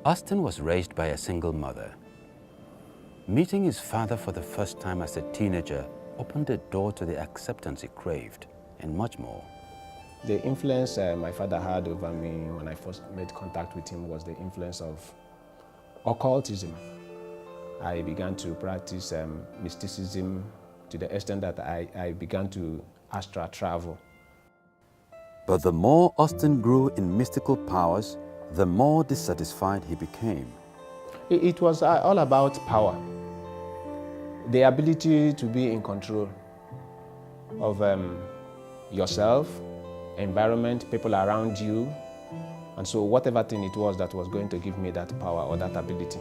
Austin was raised by a single mother. Meeting his father for the first time as a teenager opened the door to the acceptance he craved, and much more. The influence my father had over me when I first made contact with him was the influence of occultism. I began to practice mysticism to the extent that I began to astral travel. But the more Austin grew in mystical powers, the more dissatisfied he became. It was all about power, the ability to be in control of yourself, environment, people around you. And so whatever thing it was that was going to give me that power or that ability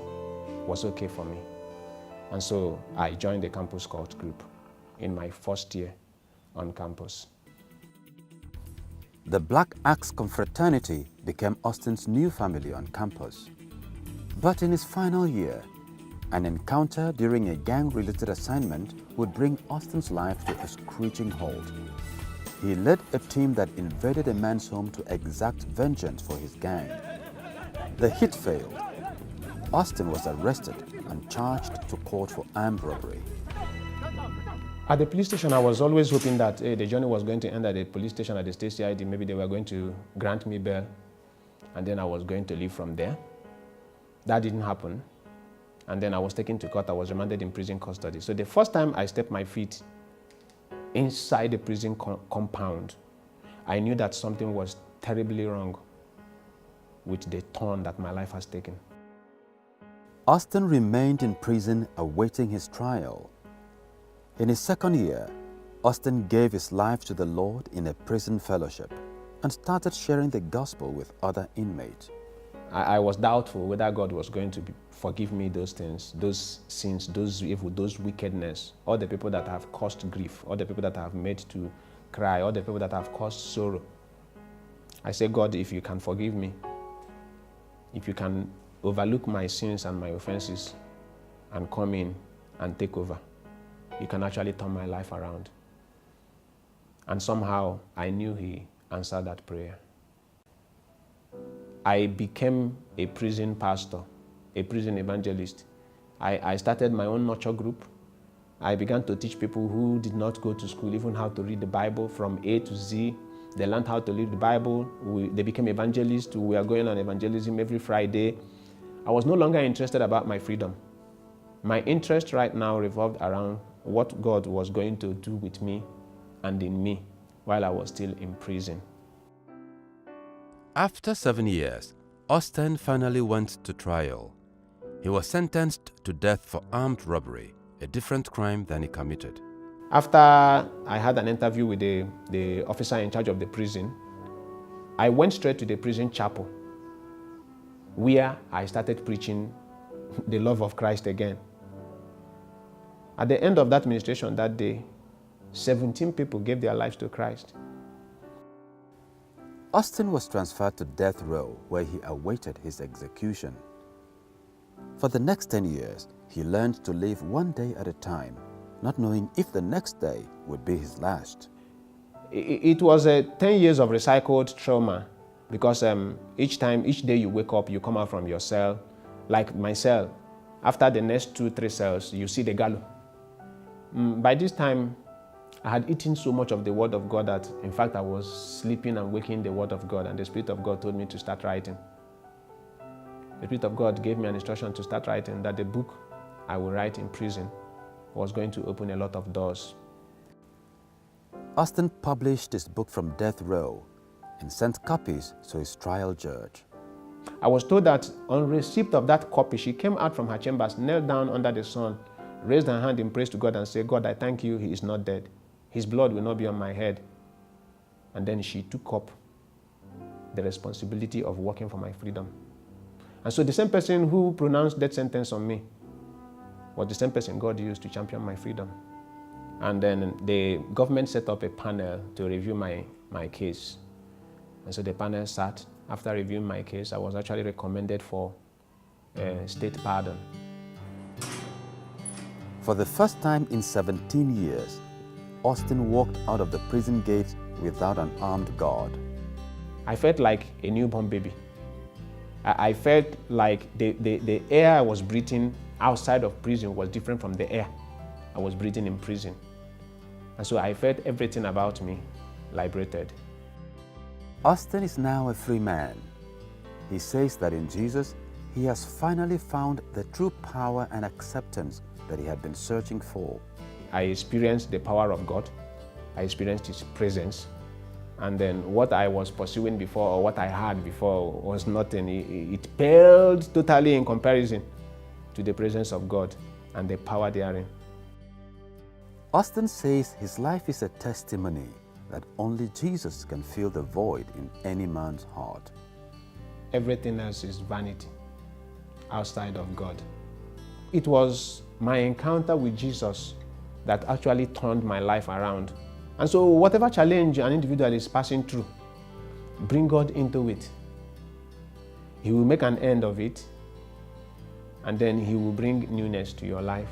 was okay for me. And so I joined the campus cult group in my first year on campus. The Black Axe Confraternity became Austin's new family on campus. But in his final year, an encounter during a gang-related assignment would bring Austin's life to a screeching halt. He led a team that invaded a man's home to exact vengeance for his gang. The hit failed. Austin was arrested and charged to court for armed robbery. At the police station, I was always hoping that the journey was going to end at the police station at the state CID. Maybe they were going to grant me bail, and then I was going to leave from there. That didn't happen. And then I was taken to court. I was remanded in prison custody. So the first time I stepped my feet inside the prison compound, I knew that something was terribly wrong with the turn that my life has taken. Austin remained in prison awaiting his trial. In his second year, Austin gave his life to the Lord in a prison fellowship and started sharing the gospel with other inmates. I was doubtful whether God was going to forgive me those things, those sins, those evil, those wickedness, all the people that have caused grief, all the people that have made to cry, all the people that have caused sorrow. I say, God, if you can forgive me, if you can overlook my sins and my offenses and come in and take over, you can actually turn my life around. And somehow I knew He answered that prayer. I became a prison pastor, a prison evangelist. I started my own nurture group. I began to teach people who did not go to school even how to read the Bible from A to Z. They learned how to read the Bible. They became evangelists. We are going on evangelism every Friday. I was no longer interested about my freedom. My interest right now revolved around what God was going to do with me and in me while I was still in prison. After 7 years, Austin finally went to trial. He was sentenced to death for armed robbery, a different crime than he committed. After I had an interview with the officer in charge of the prison, I went straight to the prison chapel where I started preaching the love of Christ again. At the end of that ministration that day, 17 people gave their lives to Christ. Austin was transferred to death row where he awaited his execution. For the next 10 years, he learned to live one day at a time, not knowing if the next day would be his last. It was 10 years of recycled trauma because each day you wake up, you come out from your cell. Like my cell, after the next 2-3 cells, you see the gallows. By this time, I had eaten so much of the Word of God that, in fact, I was sleeping and waking the Word of God, and the Spirit of God told me to start writing. The Spirit of God gave me an instruction to start writing, that the book I will write in prison was going to open a lot of doors. Austin published his book from death row and sent copies to his trial judge. I was told that on receipt of that copy, she came out from her chambers, knelt down under the sun, raised her hand in praise to God and said, God, I thank you, He is not dead. His blood will not be on my head. And then she took up the responsibility of working for my freedom. And so the same person who pronounced death sentence on me was the same person God used to champion my freedom. And then the government set up a panel to review my case. And so the panel sat. After reviewing my case, I was actually recommended for state pardon. For the first time in 17 years, Austin walked out of the prison gates without an armed guard. I felt like a newborn baby. I felt like the air I was breathing outside of prison was different from the air I was breathing in prison. And so I felt everything about me liberated. Austin is now a free man. He says that in Jesus, he has finally found the true power and acceptance that he had been searching for. I experienced the power of God. I experienced His presence. And then what I was pursuing before, or what I had before, was nothing. It paled totally in comparison to the presence of God and the power therein. Austin says his life is a testimony that only Jesus can fill the void in any man's heart. Everything else is vanity outside of God. It was my encounter with Jesus that actually turned my life around. And so whatever challenge an individual is passing through, bring God into it. He will make an end of it, and then He will bring newness to your life.